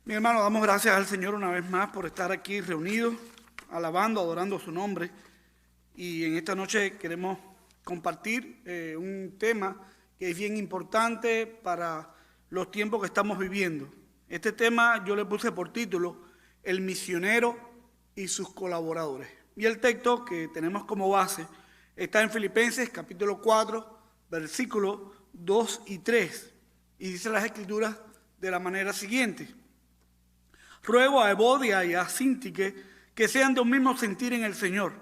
Mi hermano, damos gracias al Señor una vez más por estar aquí reunidos, alabando, adorando su nombre. Y en esta noche queremos compartir un tema que es bien importante para los tiempos que estamos viviendo. Este tema yo le puse por título, El misionero y sus colaboradores. Y el texto que tenemos como base está en Filipenses capítulo 4, versículos 2 y 3. Y dice las Escrituras de la manera siguiente. Ruego a Evodia y a Síntique que sean de un mismo sentir en el Señor.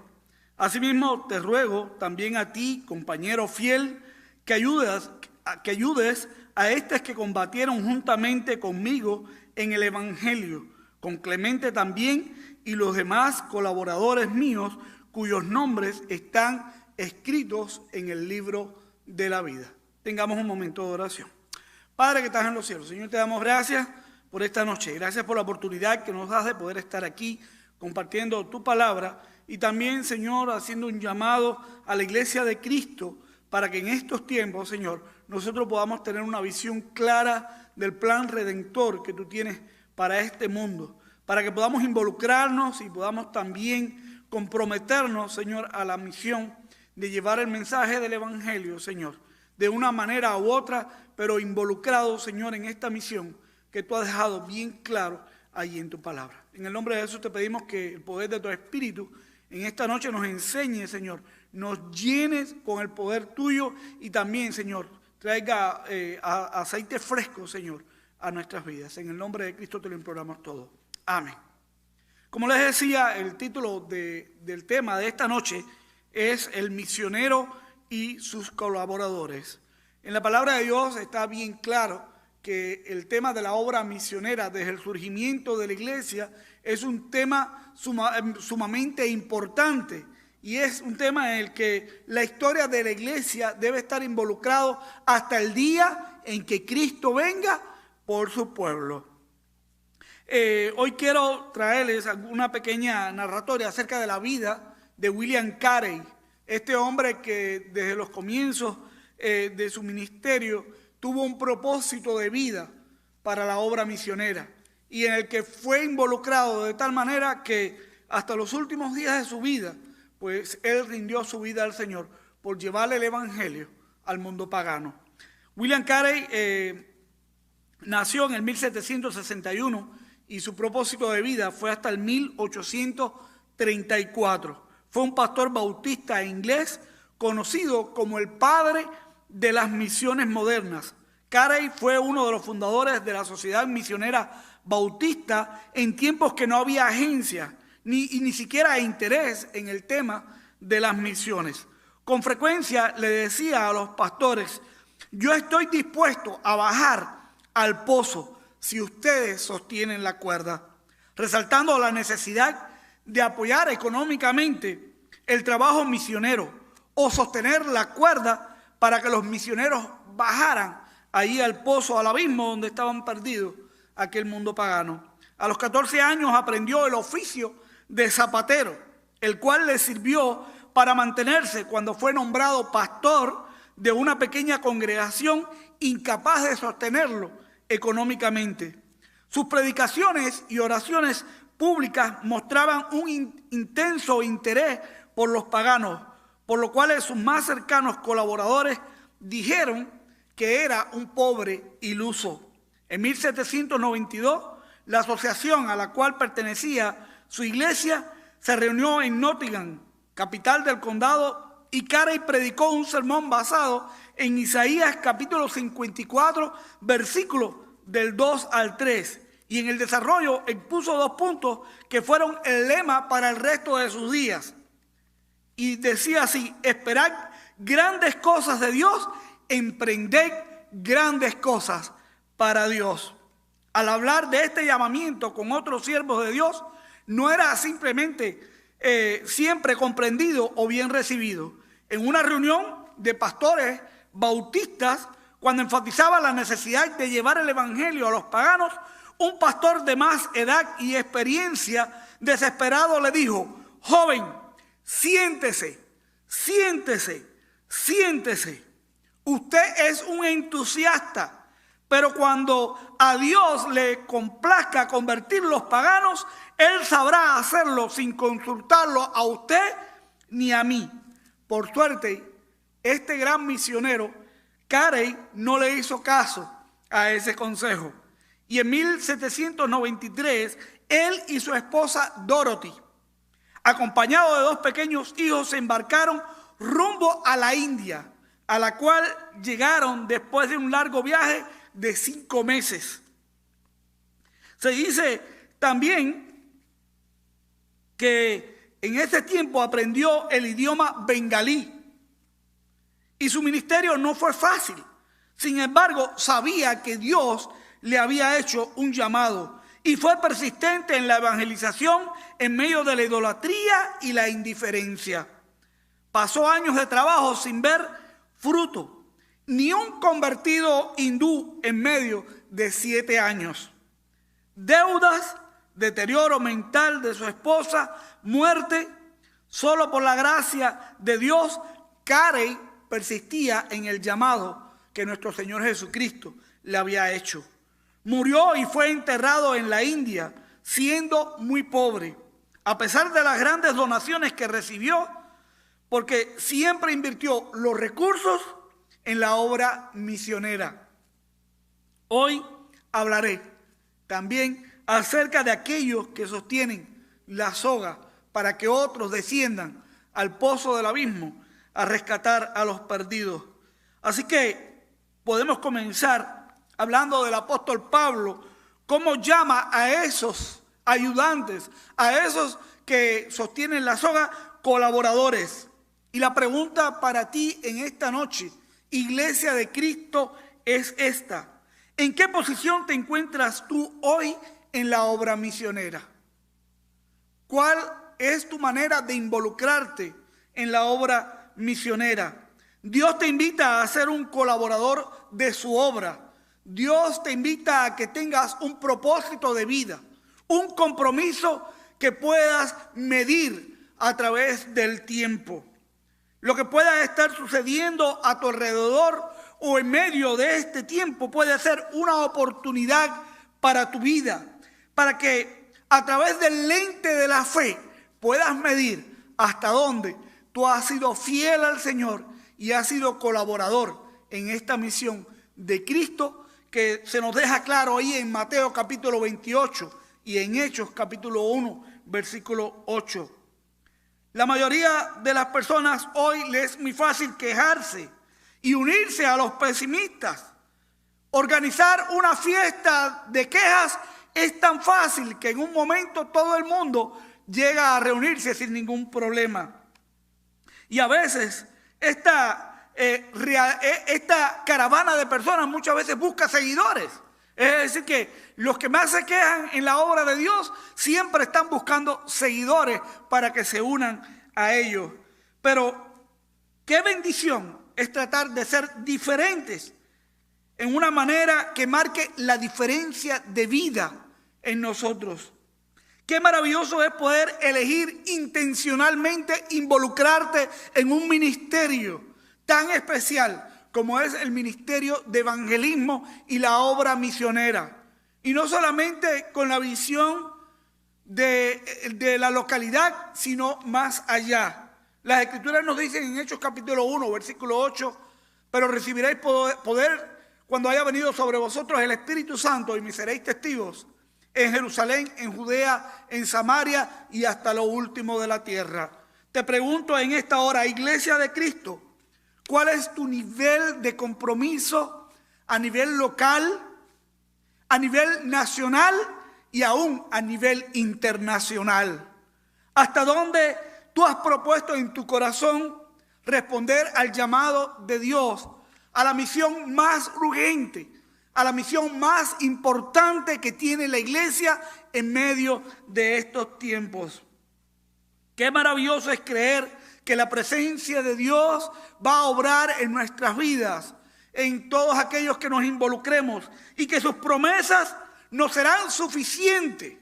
Asimismo te ruego también a ti, compañero fiel, que ayudes a estos que combatieron juntamente conmigo en el Evangelio, con Clemente también y los demás colaboradores míos, cuyos nombres están escritos en el libro de la vida. Tengamos un momento de oración. Padre que estás en los cielos, Señor, te damos gracias por esta noche. Gracias por la oportunidad que nos das de poder estar aquí compartiendo tu palabra y también, Señor, haciendo un llamado a la iglesia de Cristo para que en estos tiempos, Señor, nosotros podamos tener una visión clara del plan redentor que tú tienes para este mundo, para que podamos involucrarnos y podamos también comprometernos, Señor, a la misión de llevar el mensaje del Evangelio, Señor, de una manera u otra, pero involucrados, Señor, en esta misión que tú has dejado bien claro ahí en tu palabra. En el nombre de Jesús te pedimos que el poder de tu Espíritu en esta noche nos enseñe, Señor, nos llenes con el poder tuyo y también, Señor, traiga aceite fresco, Señor, a nuestras vidas. En el nombre de Cristo te lo imploramos todo. Amén. Como les decía, el título del tema de esta noche es El misionero y sus colaboradores. En la palabra de Dios está bien claro que el tema de la obra misionera desde el surgimiento de la iglesia es un tema sumamente importante y es un tema en el que la historia de la iglesia debe estar involucrado hasta el día en que Cristo venga por su pueblo. Hoy quiero traerles una pequeña narratoria acerca de la vida de William Carey, este hombre que desde los comienzos de su ministerio tuvo un propósito de vida para la obra misionera y en el que fue involucrado de tal manera que hasta los últimos días de su vida, pues él rindió su vida al Señor por llevarle el Evangelio al mundo pagano. William Carey nació en el 1761 y su propósito de vida fue hasta el 1834. Fue un pastor bautista inglés conocido como el padre de las misiones modernas. Carey fue uno de los fundadores de la Sociedad Misionera Bautista en tiempos que no había agencia ni siquiera interés en el tema de las misiones. Con frecuencia le decía a los pastores: yo estoy dispuesto a bajar al pozo si ustedes sostienen la cuerda, resaltando la necesidad de apoyar económicamente el trabajo misionero o sostener la cuerda para que los misioneros bajaran ahí al pozo, al abismo donde estaban perdidos aquel mundo pagano. A los 14 años aprendió el oficio de zapatero, el cual le sirvió para mantenerse cuando fue nombrado pastor de una pequeña congregación incapaz de sostenerlo económicamente. Sus predicaciones y oraciones públicas mostraban un intenso interés por los paganos, por lo cual sus más cercanos colaboradores dijeron que era un pobre iluso. En 1792, la asociación a la cual pertenecía su iglesia se reunió en Nottingham, capital del condado, y Carey predicó un sermón basado en Isaías capítulo 54, versículos del 2 al 3. Y en el desarrollo expuso 2 puntos que fueron el lema para el resto de sus días. Y decía así: esperad grandes cosas de Dios, emprended grandes cosas para Dios. Al hablar de este llamamiento con otros siervos de Dios, no era simplemente siempre comprendido o bien recibido. En una reunión de pastores bautistas, cuando enfatizaba la necesidad de llevar el evangelio a los paganos, un pastor de más edad y experiencia, desesperado, le dijo: joven, siéntese. Usted es un entusiasta, Pero cuando a Dios le complazca convertir los paganos, Él sabrá hacerlo sin consultarlo a usted ni a mí. Por suerte, este gran misionero, Carey, no le hizo caso a ese consejo. Y en 1793, él y su esposa Dorothy, acompañados de 2 pequeños hijos, se embarcaron rumbo a la India, a la cual llegaron después de un largo viaje de 5 meses. Se dice también que en ese tiempo aprendió el idioma bengalí y su ministerio no fue fácil. Sin embargo, sabía que Dios le había hecho un llamado y fue persistente en la evangelización en medio de la idolatría y la indiferencia. Pasó años de trabajo sin ver fruto, ni un convertido hindú en medio de 7 años. Deudas, deterioro mental de su esposa, muerte. Solo por la gracia de Dios, Carey persistía en el llamado que nuestro Señor Jesucristo le había hecho. Murió y fue enterrado en la India, siendo muy pobre, a pesar de las grandes donaciones que recibió, porque siempre invirtió los recursos en la obra misionera. Hoy hablaré también acerca de aquellos que sostienen la soga para que otros desciendan al pozo del abismo a rescatar a los perdidos. Así que podemos comenzar hablando del apóstol Pablo, cómo llama a esos ayudantes, a esos que sostienen la soga, colaboradores. Y la pregunta para ti en esta noche, Iglesia de Cristo, es esta: ¿en qué posición te encuentras tú hoy en la obra misionera? ¿Cuál es tu manera de involucrarte en la obra misionera? Dios te invita a ser un colaborador de su obra. Dios te invita a que tengas un propósito de vida, un compromiso que puedas medir a través del tiempo. Lo que pueda estar sucediendo a tu alrededor o en medio de este tiempo puede ser una oportunidad para tu vida, para que a través del lente de la fe puedas medir hasta dónde tú has sido fiel al Señor y has sido colaborador en esta misión de Cristo, que se nos deja claro ahí en Mateo capítulo 28 y en Hechos capítulo 1, versículo 8. La mayoría de las personas hoy les es muy fácil quejarse y unirse a los pesimistas. Organizar una fiesta de quejas es tan fácil que en un momento todo el mundo llega a reunirse sin ningún problema. Y a veces esta caravana de personas muchas veces busca seguidores. Es decir, que los que más se quejan en la obra de Dios siempre están buscando seguidores para que se unan a ellos. Pero qué bendición es tratar de ser diferentes en una manera que marque la diferencia de vida en nosotros. Qué maravilloso es poder elegir intencionalmente involucrarte en un ministerio tan especial como es el ministerio de evangelismo y la obra misionera. Y no solamente con la visión de la localidad, sino más allá. Las Escrituras nos dicen en Hechos capítulo 1, versículo 8, pero recibiréis poder cuando haya venido sobre vosotros el Espíritu Santo y me seréis testigos en Jerusalén, en Judea, en Samaria y hasta lo último de la tierra. Te pregunto en esta hora, Iglesia de Cristo, ¿cuál es tu nivel de compromiso a nivel local, a nivel nacional y aún a nivel internacional? ¿Hasta dónde tú has propuesto en tu corazón responder al llamado de Dios, a la misión más urgente, a la misión más importante que tiene la iglesia en medio de estos tiempos? Qué maravilloso es creer que la presencia de Dios va a obrar en nuestras vidas, en todos aquellos que nos involucremos, y que sus promesas nos serán suficientes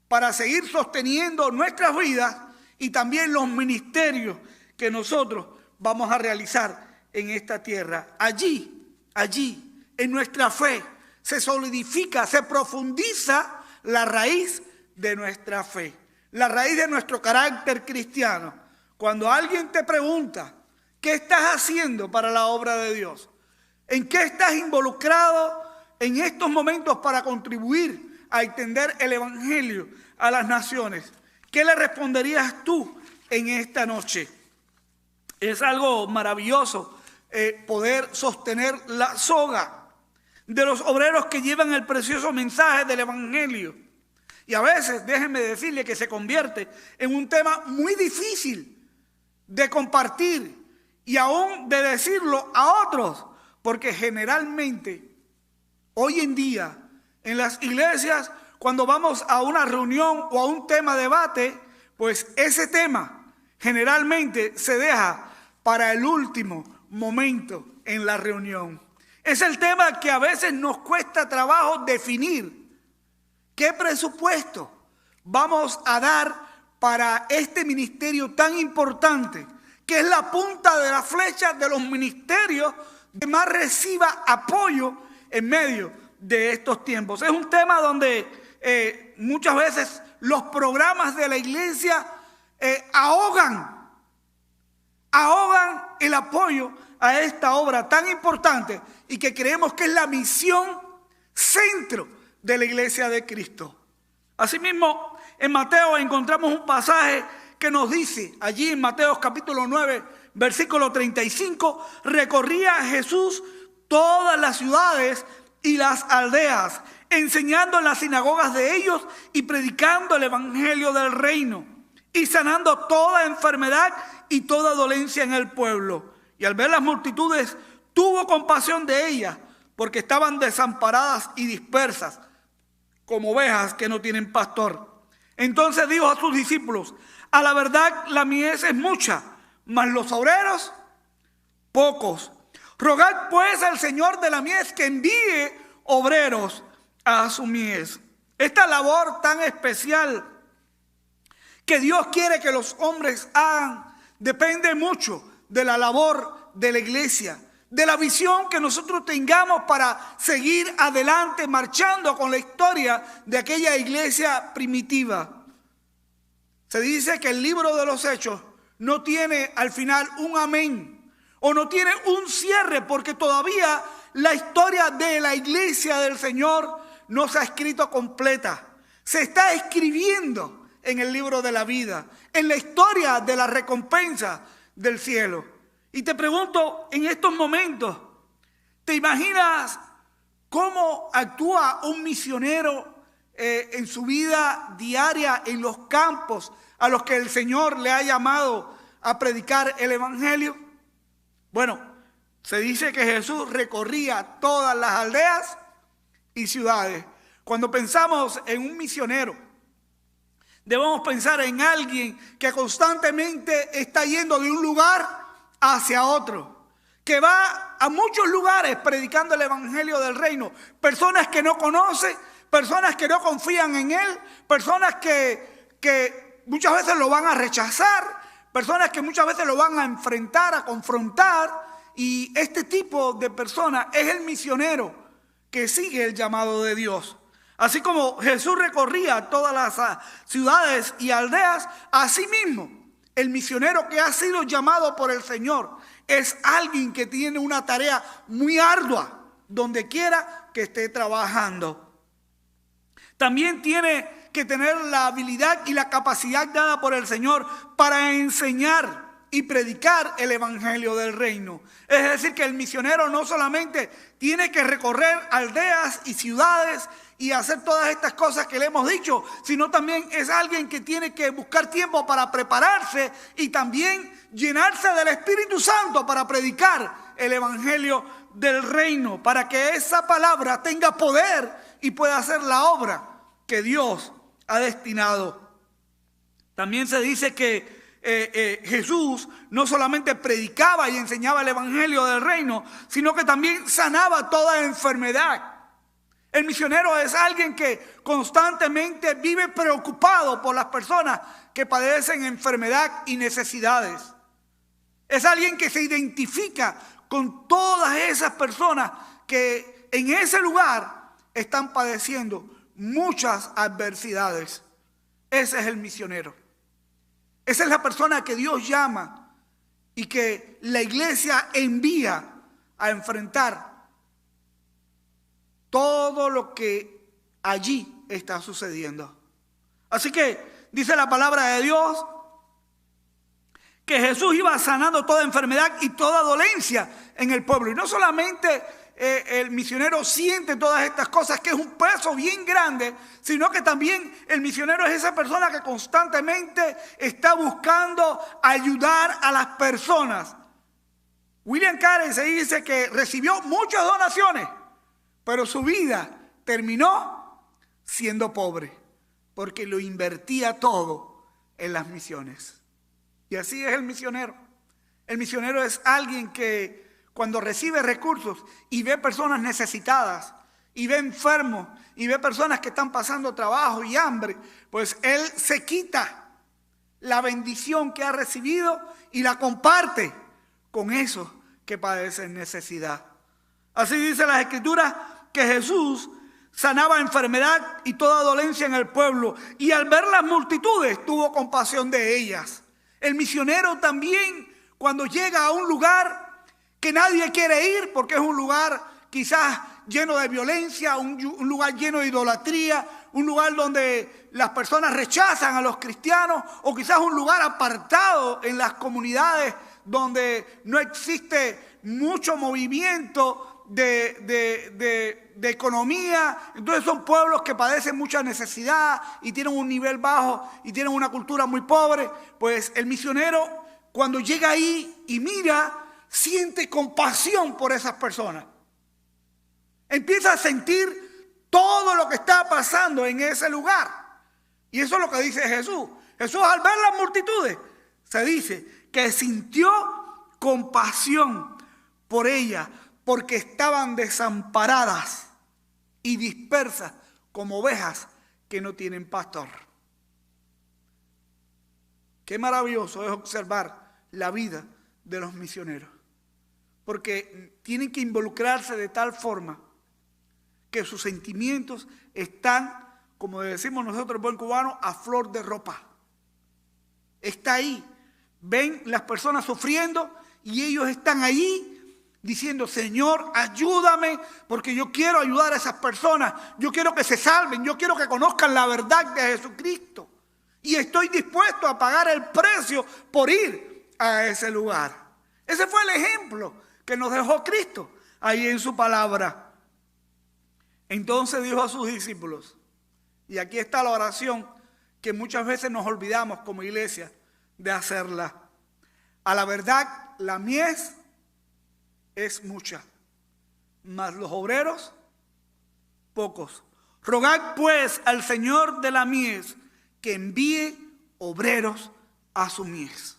para seguir sosteniendo nuestras vidas y también los ministerios que nosotros vamos a realizar en esta tierra. Allí, en nuestra fe, se solidifica, se profundiza la raíz de nuestra fe, la raíz de nuestro carácter cristiano. Cuando alguien te pregunta, ¿qué estás haciendo para la obra de Dios? ¿En qué estás involucrado en estos momentos para contribuir a extender el evangelio a las naciones? ¿Qué le responderías tú en esta noche? Es algo maravilloso poder sostener la soga de los obreros que llevan el precioso mensaje del evangelio. Y a veces, déjenme decirle que se convierte en un tema muy difícil de compartir y aún de decirlo a otros, porque generalmente, hoy en día, en las iglesias, cuando vamos a una reunión o a un tema de debate, pues ese tema generalmente se deja para el último momento en la reunión. Es el tema que a veces nos cuesta trabajo definir. ¿Qué presupuesto vamos a dar para este ministerio tan importante, que es la punta de la flecha de los ministerios que más reciba apoyo en medio de estos tiempos? Es un tema donde muchas veces los programas de la iglesia ahogan el apoyo a esta obra tan importante y que creemos que es la misión centro de la iglesia de Cristo. Asimismo, en Mateo encontramos un pasaje que nos dice, allí en Mateo capítulo 9, versículo 35, recorría Jesús todas las ciudades y las aldeas, enseñando en las sinagogas de ellos y predicando el evangelio del reino y sanando toda enfermedad y toda dolencia en el pueblo. Y al ver las multitudes, tuvo compasión de ellas, porque estaban desamparadas y dispersas, como ovejas que no tienen pastor. Entonces dijo a sus discípulos: a la verdad la mies es mucha, mas los obreros pocos. Rogad pues al Señor de la mies que envíe obreros a su mies. Esta labor tan especial que Dios quiere que los hombres hagan depende mucho de la labor de la iglesia, de la visión que nosotros tengamos para seguir adelante marchando con la historia de aquella iglesia primitiva. Se dice que el libro de los Hechos no tiene al final un amén o no tiene un cierre, porque todavía la historia de la iglesia del Señor no se ha escrito completa. Se está escribiendo en el libro de la vida, en la historia de la recompensa del cielo. Y te pregunto, en estos momentos, ¿te imaginas cómo actúa un misionero en su vida diaria en los campos a los que el Señor le ha llamado a predicar el evangelio? Bueno, se dice que Jesús recorría todas las aldeas y ciudades. Cuando pensamos en un misionero, debemos pensar en alguien que constantemente está yendo de un lugar hacia otro, que va a muchos lugares predicando el evangelio del reino. Personas que no conoce, personas que no confían en él, personas que muchas veces lo van a rechazar, personas que muchas veces lo van a enfrentar, a confrontar. Y este tipo de personas es el misionero que sigue el llamado de Dios. Así como Jesús recorría todas las ciudades y aldeas, así mismo el misionero que ha sido llamado por el Señor es alguien que tiene una tarea muy ardua donde quiera que esté trabajando. También tiene que tener la habilidad y la capacidad dada por el Señor para enseñar y predicar el evangelio del reino. Es decir, que el misionero no solamente tiene que recorrer aldeas y ciudades y hacer todas estas cosas que le hemos dicho, sino también es alguien que tiene que buscar tiempo para prepararse y también llenarse del Espíritu Santo para predicar el evangelio del reino, para que esa palabra tenga poder y pueda hacer la obra que Dios ha destinado. También se dice que Jesús no solamente predicaba y enseñaba el evangelio del reino, sino que también sanaba toda enfermedad. El misionero es alguien que constantemente vive preocupado por las personas que padecen enfermedad y necesidades. Es alguien que se identifica con todas esas personas que en ese lugar están padeciendo muchas adversidades. Ese es el misionero. Esa es la persona que Dios llama y que la iglesia envía a enfrentar todo lo que allí está sucediendo. Así que dice la palabra de Dios que Jesús iba sanando toda enfermedad y toda dolencia en el pueblo. Y no solamente el misionero siente todas estas cosas, que es un peso bien grande, sino que también el misionero es esa persona que constantemente está buscando ayudar a las personas. William Carey se dice que recibió muchas donaciones, pero su vida terminó siendo pobre, porque lo invertía todo en las misiones. Y así es el misionero. El misionero es alguien que cuando recibe recursos y ve personas necesitadas, y ve enfermos, y ve personas que están pasando trabajo y hambre, pues él se quita la bendición que ha recibido y la comparte con esos que padecen necesidad. Así dice las Escrituras que Jesús sanaba enfermedad y toda dolencia en el pueblo, y al ver las multitudes tuvo compasión de ellas. El misionero también, cuando llega a un lugar que nadie quiere ir, porque es un lugar quizás lleno de violencia, un lugar lleno de idolatría, un lugar donde las personas rechazan a los cristianos, o quizás un lugar apartado en las comunidades donde no existe mucho movimiento de economía. Entonces son pueblos que padecen mucha necesidad y tienen un nivel bajo y tienen una cultura muy pobre. Pues el misionero, cuando llega ahí y mira, siente compasión por esas personas. Empieza a sentir todo lo que está pasando en ese lugar. Y eso es lo que dice Jesús. Jesús, al ver las multitudes, se dice que sintió compasión por ellas, porque estaban desamparadas y dispersas como ovejas que no tienen pastor. Qué maravilloso es observar la vida de los misioneros, porque tienen que involucrarse de tal forma que sus sentimientos están, como decimos nosotros, buen cubano, a flor de ropa. Está ahí. Ven las personas sufriendo y ellos están ahí diciendo: Señor, ayúdame, porque yo quiero ayudar a esas personas. Yo quiero que se salven. Yo quiero que conozcan la verdad de Jesucristo. Y estoy dispuesto a pagar el precio por ir a ese lugar. Ese fue el ejemplo que nos dejó Cristo ahí en su palabra. Entonces dijo a sus discípulos, y aquí está la oración que muchas veces nos olvidamos como iglesia de hacerla: a la verdad, la mies es mucha, mas los obreros pocos. Rogad pues al Señor de la mies que envíe obreros a su mies.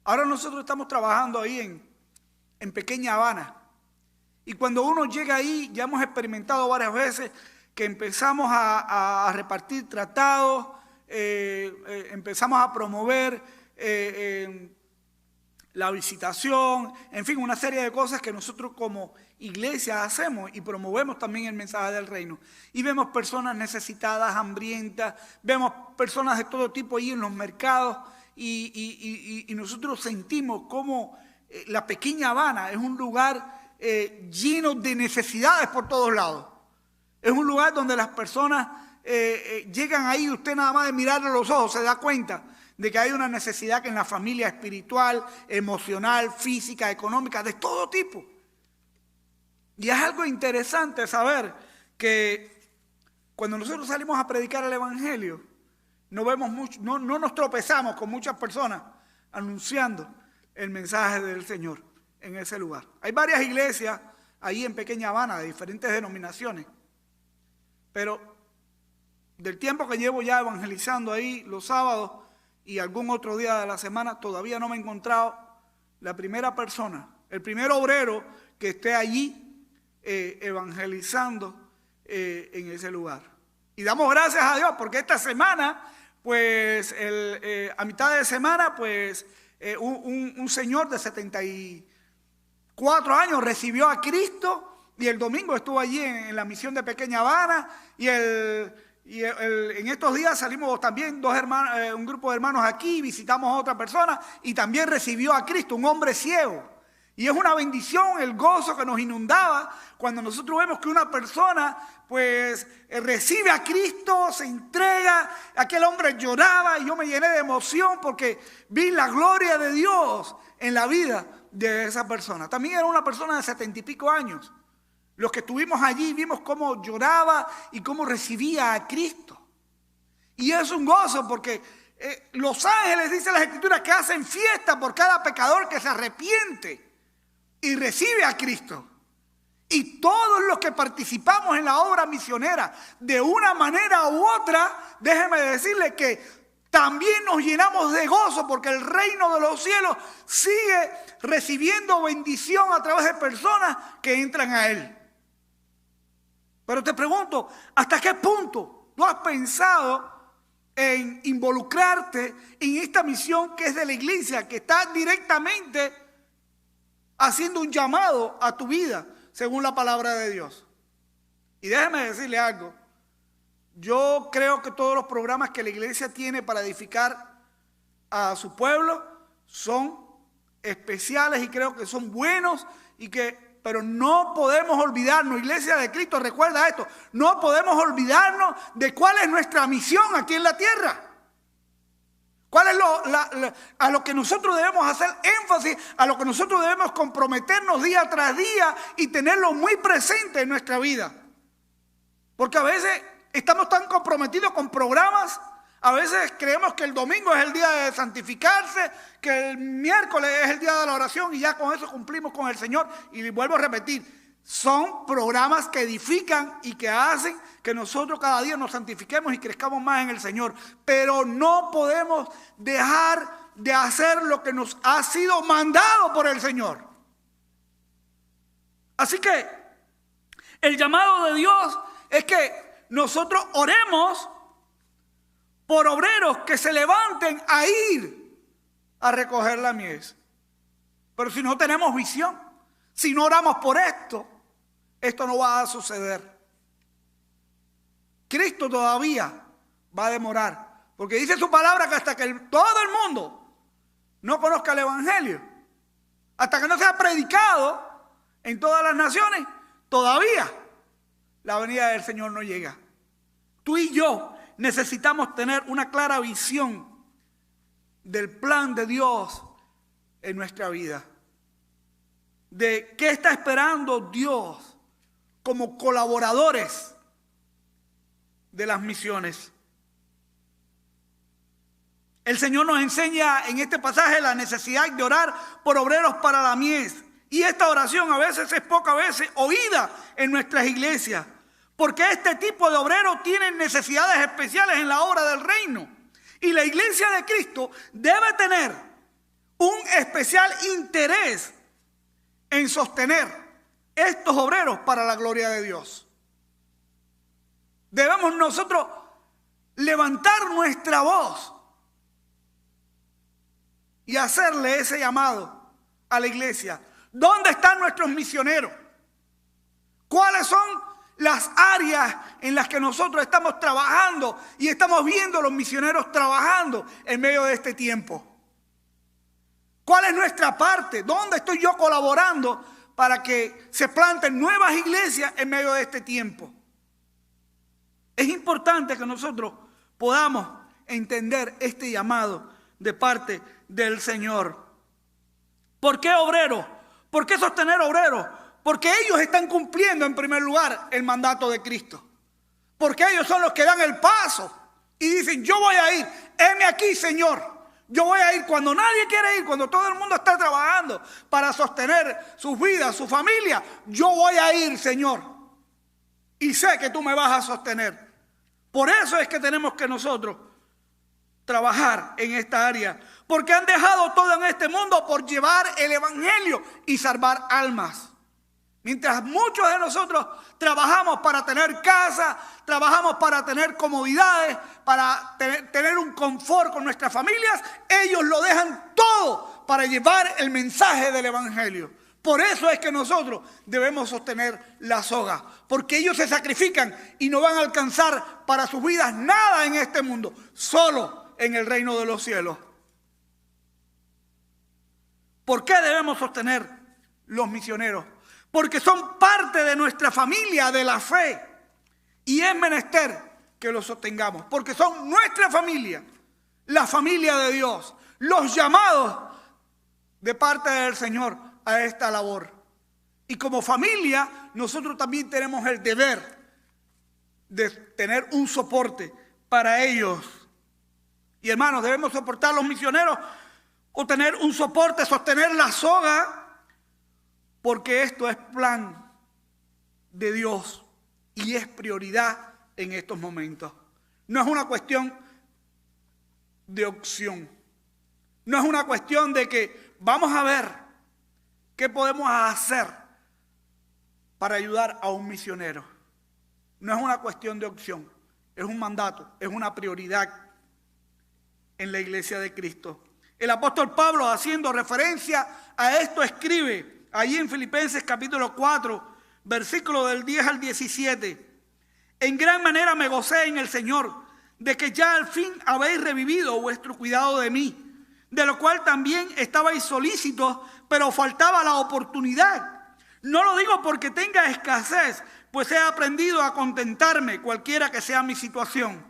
Ahora nosotros estamos trabajando ahí en Pequeña Habana. Y cuando uno llega ahí, ya hemos experimentado varias veces que empezamos a repartir tratados, empezamos a promover la visitación, en fin, una serie de cosas que nosotros como iglesia hacemos y promovemos también el mensaje del reino. Y vemos personas necesitadas, hambrientas, vemos personas de todo tipo ahí en los mercados y nosotros sentimos como la Pequeña Habana es un lugar lleno de necesidades por todos lados. Es un lugar donde las personas llegan ahí, usted nada más de mirarle los ojos se da cuenta de que hay una necesidad que en la familia espiritual, emocional, física, económica, de todo tipo. Y es algo interesante saber que cuando nosotros salimos a predicar el evangelio, no vemos mucho, no nos tropezamos con muchas personas anunciando el mensaje del Señor en ese lugar. Hay varias iglesias ahí en Pequeña Habana de diferentes denominaciones, pero del tiempo que llevo ya evangelizando ahí los sábados y algún otro día de la semana, todavía no me he encontrado la primera persona, el primer obrero que esté allí evangelizando en ese lugar. Y damos gracias a Dios porque esta semana, pues a mitad de semana, pues un señor de 74 años recibió a Cristo y el domingo estuvo allí en la misión de Pequeña Habana, y en estos días salimos también un grupo de hermanos aquí, visitamos a otra persona y también recibió a Cristo, un hombre ciego. Y es una bendición el gozo que nos inundaba cuando nosotros vemos que una persona pues recibe a Cristo, se entrega. Aquel hombre lloraba y yo me llené de emoción porque vi la gloria de Dios en la vida de esa persona. También era una persona de 70 y pico años. Los que estuvimos allí vimos cómo lloraba y cómo recibía a Cristo. Y es un gozo porque los ángeles, dice las Escrituras, que hacen fiesta por cada pecador que se arrepiente y recibe a Cristo. Y todos los que participamos en la obra misionera, de una manera u otra, déjenme decirles que también nos llenamos de gozo porque el reino de los cielos sigue recibiendo bendición a través de personas que entran a él. Pero te pregunto, ¿hasta qué punto tú has pensado en involucrarte en esta misión que es de la iglesia, que está directamente haciendo un llamado a tu vida según la palabra de Dios? Y déjeme decirle algo. Yo creo que todos los programas que la iglesia tiene para edificar a su pueblo son especiales y creo que son buenos, pero no podemos olvidarnos, Iglesia de Cristo, recuerda esto, no podemos olvidarnos de cuál es nuestra misión aquí en la tierra. ¿Cuál es a lo que nosotros debemos hacer énfasis, a lo que nosotros debemos comprometernos día tras día y tenerlo muy presente en nuestra vida? Porque a veces estamos tan comprometidos con programas, a veces creemos que el domingo es el día de santificarse, que el miércoles es el día de la oración y ya con eso cumplimos con el Señor. Y vuelvo a repetir, son programas que edifican y que hacen que nosotros cada día nos santifiquemos y crezcamos más en el Señor. Pero no podemos dejar de hacer lo que nos ha sido mandado por el Señor. Así que el llamado de Dios es que nosotros oremos por obreros que se levanten a ir a recoger la mies. Pero si no tenemos visión, si no oramos por esto no va a suceder. Cristo todavía va a demorar, porque dice su palabra que hasta que todo el mundo no conozca el evangelio, hasta que no sea predicado en todas las naciones, todavía la venida del Señor no llega. Tú y yo necesitamos tener una clara visión del plan de Dios en nuestra vida, de qué está esperando Dios como colaboradores de las misiones. El Señor nos enseña en este pasaje la necesidad de orar por obreros para la mies. Y esta oración a veces es pocas veces oída en nuestras iglesias, porque este tipo de obreros tienen necesidades especiales en la obra del reino. Y la iglesia de Cristo debe tener un especial interés en sostener estos obreros para la gloria de Dios. Debemos nosotros levantar nuestra voz y hacerle ese llamado a la iglesia. ¿Dónde están nuestros misioneros? ¿Cuáles son las áreas en las que nosotros estamos trabajando y estamos viendo a los misioneros trabajando en medio de este tiempo? ¿Cuál es nuestra parte? ¿Dónde estoy yo colaborando para que se planten nuevas iglesias en medio de este tiempo? Es importante que nosotros podamos entender este llamado de parte del Señor. ¿Por qué obreros? ¿Por qué sostener obreros? Porque ellos están cumpliendo en primer lugar el mandato de Cristo. Porque ellos son los que dan el paso y dicen, yo voy a ir, heme aquí, Señor. Yo voy a ir cuando nadie quiere ir, cuando todo el mundo está trabajando para sostener sus vidas, su familia. Yo voy a ir, Señor. Y sé que tú me vas a sostener. Por eso es que tenemos que nosotros trabajar en esta área. Porque han dejado todo en este mundo por llevar el evangelio y salvar almas. Mientras muchos de nosotros trabajamos para tener casa, trabajamos para tener comodidades, para tener un confort con nuestras familias, ellos lo dejan todo para llevar el mensaje del evangelio. Por eso es que nosotros debemos sostener la soga, porque ellos se sacrifican y no van a alcanzar para sus vidas nada en este mundo, solo en el reino de los cielos. ¿Por qué debemos sostener los misioneros? Porque son parte de nuestra familia de la fe y es menester que los sostengamos, porque son nuestra familia, la familia de Dios, los llamados de parte del Señor a esta labor. Y como familia, nosotros también tenemos el deber de tener un soporte para ellos. Y hermanos, debemos soportar a los misioneros o tener un soporte, sostener la soga, porque esto es plan de Dios y es prioridad en estos momentos. No es una cuestión de opción. No es una cuestión de que vamos a ver qué podemos hacer para ayudar a un misionero. No es una cuestión de opción, es un mandato, es una prioridad en la iglesia de Cristo. El apóstol Pablo, haciendo referencia a esto, escribe allí en Filipenses capítulo 4, versículo del 10 al 17. En gran manera me gocé en el Señor, de que ya al fin habéis revivido vuestro cuidado de mí, de lo cual también estabais solícitos, pero faltaba la oportunidad. No lo digo porque tenga escasez, pues he aprendido a contentarme cualquiera que sea mi situación.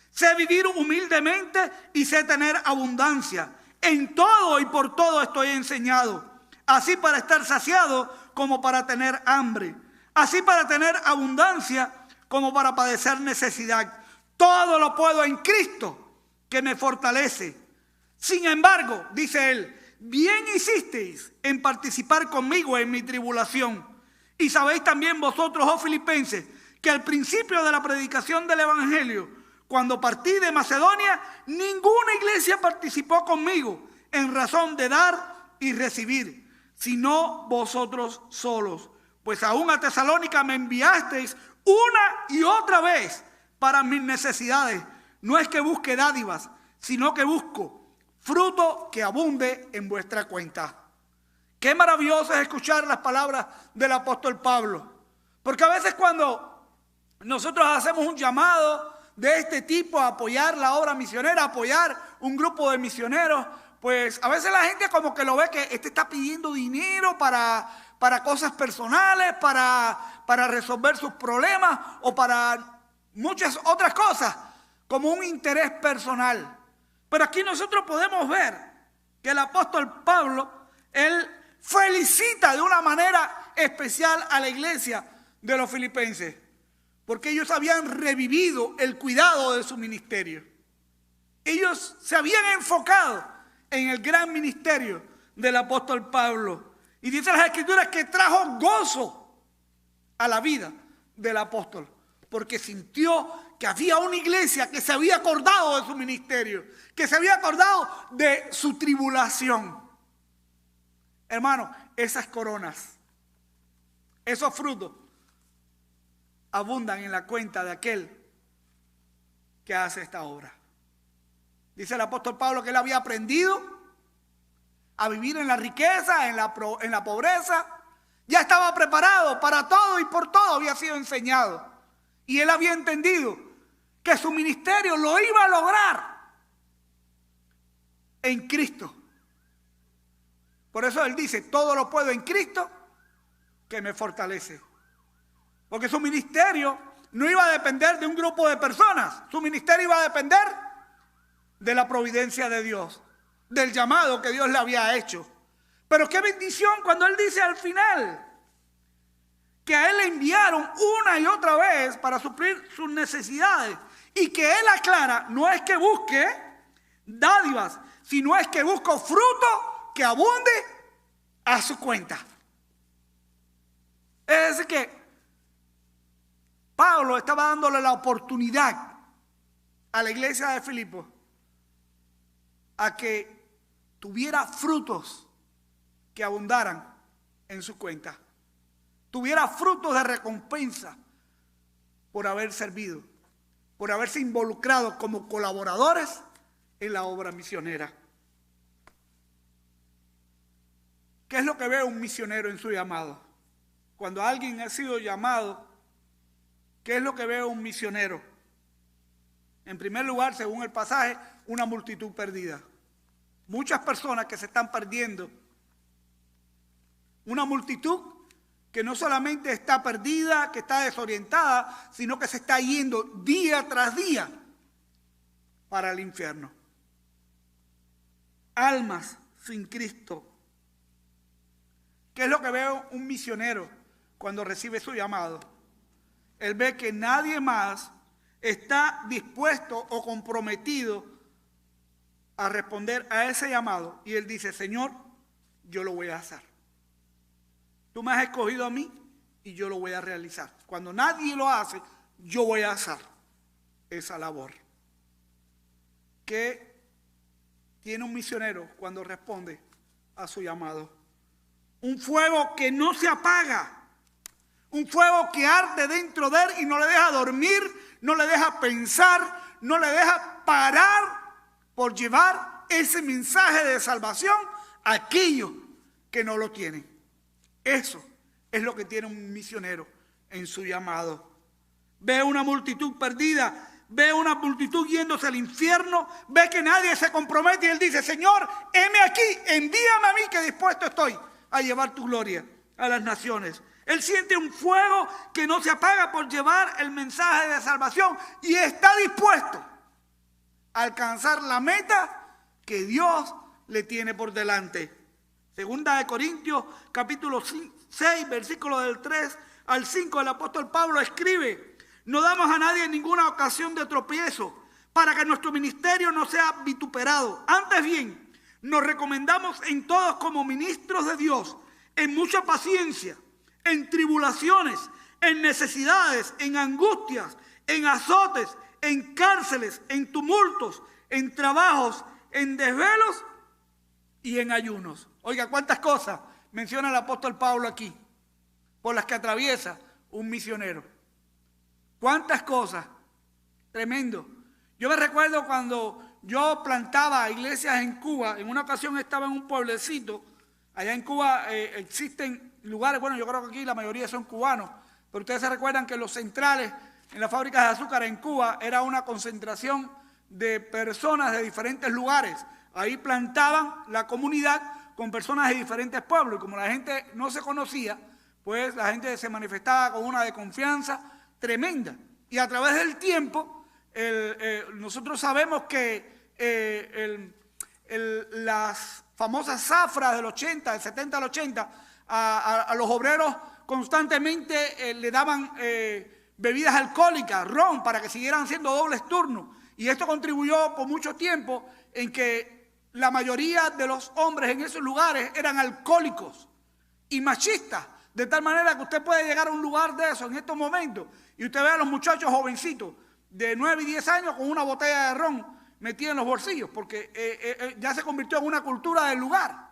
Sé vivir humildemente y sé tener abundancia. En todo y por todo estoy enseñado, así para estar saciado como para tener hambre, así para tener abundancia como para padecer necesidad. Todo lo puedo en Cristo que me fortalece. Sin embargo, dice él, bien hicisteis en participar conmigo en mi tribulación. Y sabéis también vosotros, oh filipenses, que al principio de la predicación del evangelio, cuando partí de Macedonia, ninguna iglesia participó conmigo en razón de dar y recibir, sino vosotros solos. Pues aún a Tesalónica me enviasteis una y otra vez para mis necesidades. No es que busque dádivas, sino que busco fruto que abunde en vuestra cuenta. Qué maravilloso es escuchar las palabras del apóstol Pablo. Porque a veces cuando nosotros hacemos un llamado de este tipo a apoyar la obra misionera, a apoyar un grupo de misioneros, pues a veces la gente como que lo ve que este está pidiendo dinero para cosas personales, para resolver sus problemas o para muchas otras cosas, como un interés personal. Pero aquí nosotros podemos ver que el apóstol Pablo, él felicita de una manera especial a la iglesia de los filipenses, porque ellos habían revivido el cuidado de su ministerio. Ellos se habían enfocado en el gran ministerio del apóstol Pablo. Y dice las Escrituras que trajo gozo a la vida del apóstol, porque sintió que había una iglesia que se había acordado de su ministerio, que se había acordado de su tribulación. Hermano, esas coronas, esos frutos, abundan en la cuenta de aquel que hace esta obra. Dice el apóstol Pablo que él había aprendido a vivir en la riqueza, en la pobreza. Ya estaba preparado para todo y por todo había sido enseñado. Y él había entendido que su ministerio lo iba a lograr en Cristo. Por eso él dice, todo lo puedo en Cristo que me fortalece. Porque su ministerio no iba a depender de un grupo de personas. Su ministerio iba a depender de la providencia de Dios, del llamado que Dios le había hecho. Pero qué bendición cuando él dice al final que a él le enviaron una y otra vez para suplir sus necesidades. Y que él aclara, no es que busque dádivas, sino es que busco fruto que abunde a su cuenta. Es decir que Pablo estaba dándole la oportunidad a la iglesia de Filipos a que tuviera frutos que abundaran en su cuenta. Tuviera frutos de recompensa por haber servido, por haberse involucrado como colaboradores en la obra misionera. ¿Qué es lo que ve un misionero en su llamado? Cuando alguien ha sido llamado, ¿qué es lo que ve un misionero? En primer lugar, según el pasaje, una multitud perdida. Muchas personas que se están perdiendo. Una multitud que no solamente está perdida, que está desorientada, sino que se está yendo día tras día para el infierno. Almas sin Cristo. ¿Qué es lo que ve un misionero cuando recibe su llamado? Él ve que nadie más está dispuesto o comprometido a responder a ese llamado. Y él dice, Señor, yo lo voy a hacer. Tú me has escogido a mí y yo lo voy a realizar. Cuando nadie lo hace, yo voy a hacer esa labor. ¿Qué tiene un misionero cuando responde a su llamado? Un fuego que no se apaga. Un fuego que arde dentro de él y no le deja dormir, no le deja pensar, no le deja parar por llevar ese mensaje de salvación a aquellos que no lo tienen. Eso es lo que tiene un misionero en su llamado. Ve una multitud perdida, ve una multitud yéndose al infierno, ve que nadie se compromete y él dice, Señor, heme aquí, envíame a mí que dispuesto estoy a llevar tu gloria a las naciones. Él siente un fuego que no se apaga por llevar el mensaje de salvación y está dispuesto a alcanzar la meta que Dios le tiene por delante. Segunda de Corintios, capítulo 6, versículo del 3 al 5, el apóstol Pablo escribe, no damos a nadie ninguna ocasión de tropiezo para que nuestro ministerio no sea vituperado. Antes bien, nos recomendamos en todos como ministros de Dios, en mucha paciencia, en tribulaciones, en necesidades, en angustias, en azotes, en cárceles, en tumultos, en trabajos, en desvelos y en ayunos. Oiga, cuántas cosas menciona el apóstol Pablo aquí, por las que atraviesa un misionero. Cuántas cosas, tremendo. Yo me recuerdo cuando yo plantaba iglesias en Cuba, en una ocasión estaba en un pueblecito, allá en Cuba existen lugares, bueno, yo creo que aquí la mayoría son cubanos, pero ustedes se recuerdan que los centrales en las fábricas de azúcar en Cuba era una concentración de personas de diferentes lugares. Ahí plantaban la comunidad con personas de diferentes pueblos y como la gente no se conocía, pues la gente se manifestaba con una desconfianza tremenda. Y a través del tiempo, nosotros sabemos que las famosas zafras del 80, del 70 al 80, a los obreros constantemente le daban bebidas alcohólicas, ron, para que siguieran haciendo dobles turnos. Y esto contribuyó por mucho tiempo en que la mayoría de los hombres en esos lugares eran alcohólicos y machistas. De tal manera que usted puede llegar a un lugar de eso en estos momentos y usted ve a los muchachos jovencitos de 9 y 10 años con una botella de ron metida en los bolsillos porque ya se convirtió en una cultura del lugar.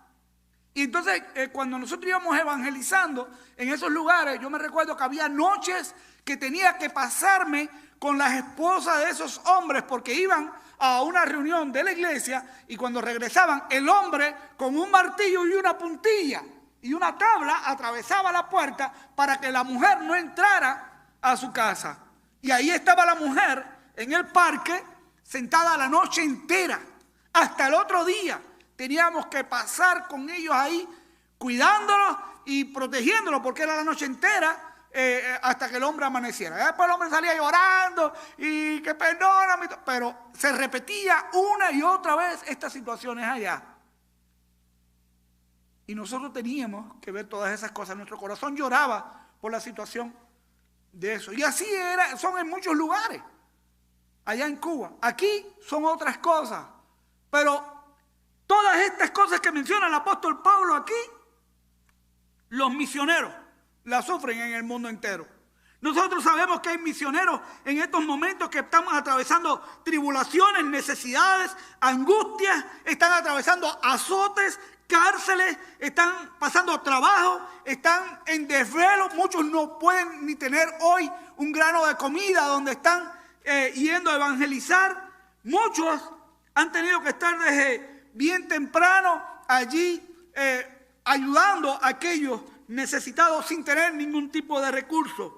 Y entonces cuando nosotros íbamos evangelizando en esos lugares, yo me recuerdo que había noches que tenía que pasarme con las esposas de esos hombres porque iban a una reunión de la iglesia y cuando regresaban el hombre con un martillo y una puntilla y una tabla atravesaba la puerta para que la mujer no entrara a su casa. Y ahí estaba la mujer en el parque sentada la noche entera. Hasta el otro día teníamos que pasar con ellos ahí cuidándolos y protegiéndolos porque era la noche entera hasta que el hombre amaneciera. Después el hombre salía llorando y que perdóname, pero se repetía una y otra vez estas situaciones allá. Y nosotros teníamos que ver todas esas cosas. Nuestro corazón lloraba por la situación de eso. Y así son en muchos lugares, allá en Cuba. Aquí son otras cosas. Pero todas estas cosas que menciona el apóstol Pablo aquí, los misioneros las sufren en el mundo entero. Nosotros sabemos que hay misioneros en estos momentos que estamos atravesando tribulaciones, necesidades, angustias, están atravesando azotes, cárceles, están pasando trabajo, están en desvelo. Muchos no pueden ni tener hoy un grano de comida donde están yendo a evangelizar. Muchos han tenido que estar desde bien temprano allí ayudando a aquellos necesitados sin tener ningún tipo de recurso.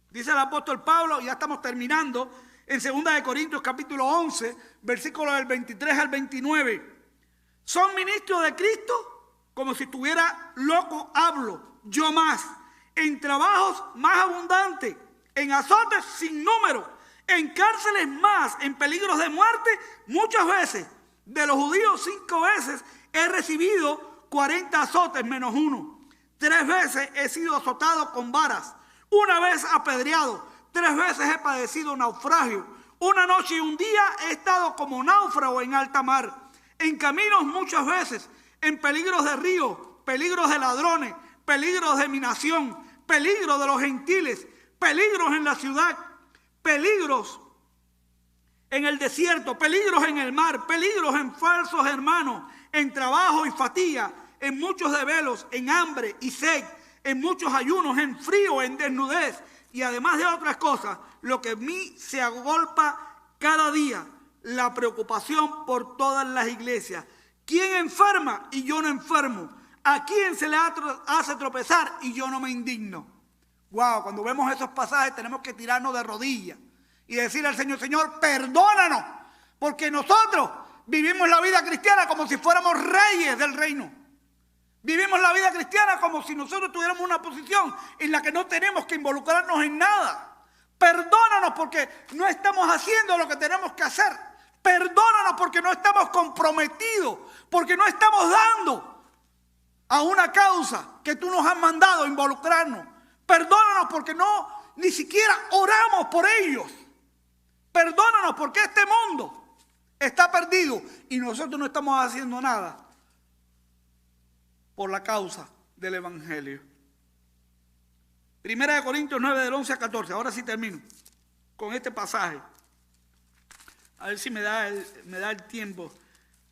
Dice el apóstol Pablo, ya estamos terminando, en 2 Corintios capítulo 11, versículos del 23 al 29. Son ministros de Cristo, como si estuviera loco hablo, yo más, en trabajos más abundantes, en azotes sin número, en cárceles más, en peligros de muerte muchas veces. De los judíos 5 veces he recibido 40 azotes menos uno. 3 veces he sido azotado con varas, 1 vez apedreado, 3 veces he padecido naufragio. 1 noche y un día he estado como náufrago en alta mar, en caminos muchas veces, en peligros de río, peligros de ladrones, peligros de mi nación, peligros de los gentiles, peligros en la ciudad, peligros en el desierto, peligros en el mar, peligros en falsos hermanos, en trabajo y fatiga, en muchos desvelos, en hambre y sed, en muchos ayunos, en frío, en desnudez, y además de otras cosas, lo que en mí se agolpa cada día, la preocupación por todas las iglesias. ¿Quién enferma y yo no enfermo? ¿A quién se le hace tropezar y yo no me indigno? Wow, cuando vemos esos pasajes tenemos que tirarnos de rodillas y decirle al Señor, Señor, perdónanos, porque nosotros vivimos la vida cristiana como si fuéramos reyes del reino. Vivimos la vida cristiana como si nosotros tuviéramos una posición en la que no tenemos que involucrarnos en nada. Perdónanos porque no estamos haciendo lo que tenemos que hacer. Perdónanos porque no estamos comprometidos, porque no estamos dando a una causa que tú nos has mandado a involucrarnos. Perdónanos porque ni siquiera oramos por ellos. Perdónanos porque este mundo está perdido y nosotros no estamos haciendo nada por la causa del Evangelio. 1 Corintios 9, del 11 al 14. Ahora sí termino con este pasaje. A ver si me da el tiempo.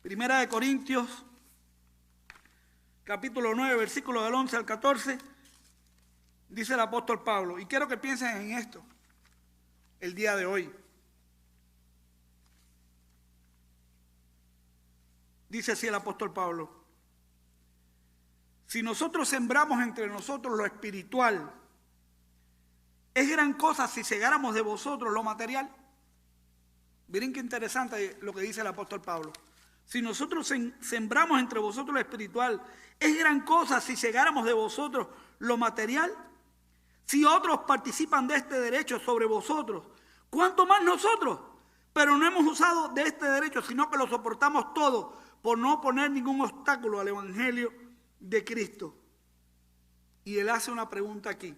1 Corintios, capítulo 9, versículos del 11 al 14. Dice el apóstol Pablo, y quiero que piensen en esto el día de hoy. Dice así el apóstol Pablo: si nosotros sembramos entre nosotros lo espiritual, ¿es gran cosa si segáramos de vosotros lo material? Miren qué interesante lo que dice el apóstol Pablo. Si nosotros sembramos entre vosotros lo espiritual, ¿es gran cosa si segáramos de vosotros lo material? Si otros participan de este derecho sobre vosotros, ¿cuánto más nosotros? Pero no hemos usado de este derecho, sino que lo soportamos todo por no poner ningún obstáculo al Evangelio de Cristo. Y él hace una pregunta aquí.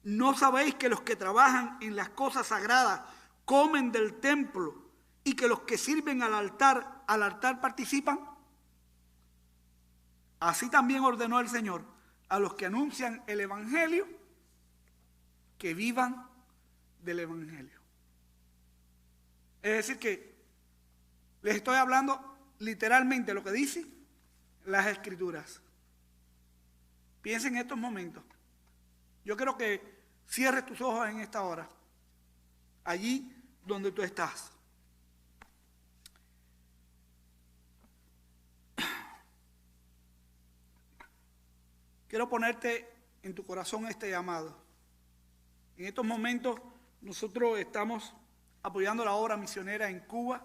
¿No sabéis que los que trabajan en las cosas sagradas comen del templo y que los que sirven al altar participan? Así también ordenó el Señor a los que anuncian el Evangelio que vivan del Evangelio. Es decir que les estoy hablando literalmente lo que dice las Escrituras. Piensen en estos momentos. Yo quiero que cierres tus ojos en esta hora, allí donde tú estás. Quiero ponerte en tu corazón este llamado. En estos momentos nosotros estamos apoyando la obra misionera en Cuba.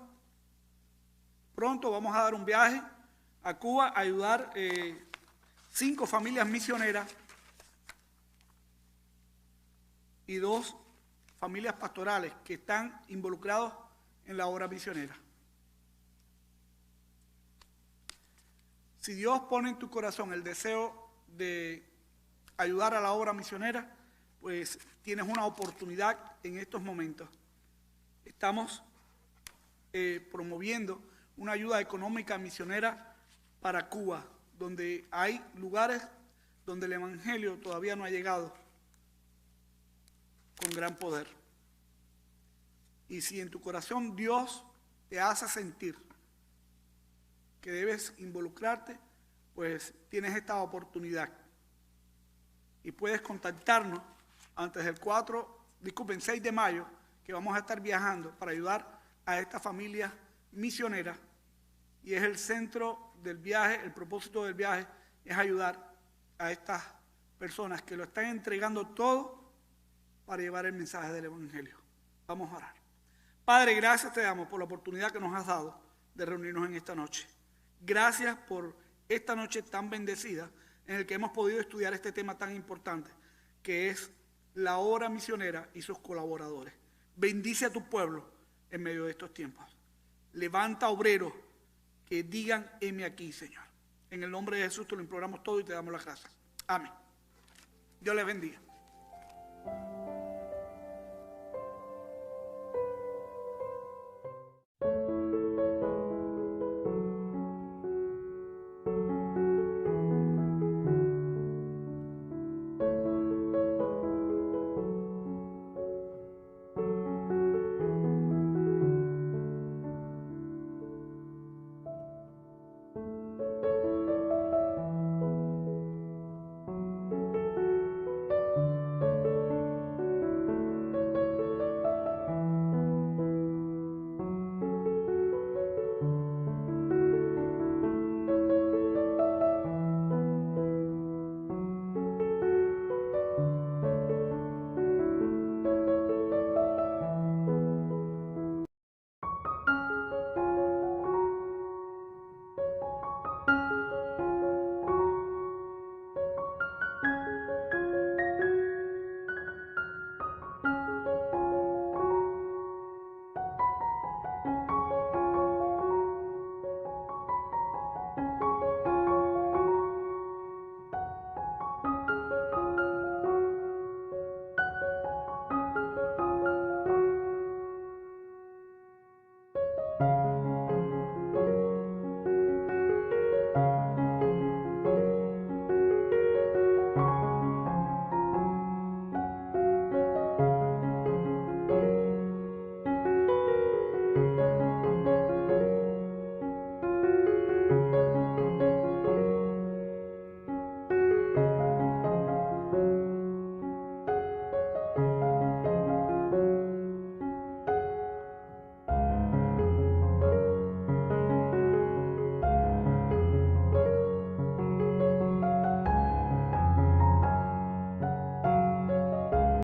Pronto vamos a dar un viaje a Cuba a ayudar 5 familias misioneras y 2 familias pastorales que están involucrados en la obra misionera. Si Dios pone en tu corazón el deseo de ayudar a la obra misionera, pues tienes una oportunidad en estos momentos. Estamos promoviendo una ayuda económica misionera para Cuba, donde hay lugares donde el Evangelio todavía no ha llegado con gran poder. Y si en tu corazón Dios te hace sentir que debes involucrarte, pues tienes esta oportunidad. Y puedes contactarnos antes del 6 de mayo, que vamos a estar viajando para ayudar a esta familia misionera. Y es el centro del viaje, el propósito del viaje, es ayudar a estas personas que lo están entregando todo para llevar el mensaje del Evangelio. Vamos a orar. Padre, gracias te damos por la oportunidad que nos has dado de reunirnos en esta noche. Gracias por esta noche tan bendecida en la que hemos podido estudiar este tema tan importante, que es la obra misionera y sus colaboradores. Bendice a tu pueblo en medio de estos tiempos. Levanta obreros que digan, heme aquí, Señor. En el nombre de Jesús te lo imploramos todo y te damos las gracias. Amén. Dios les bendiga.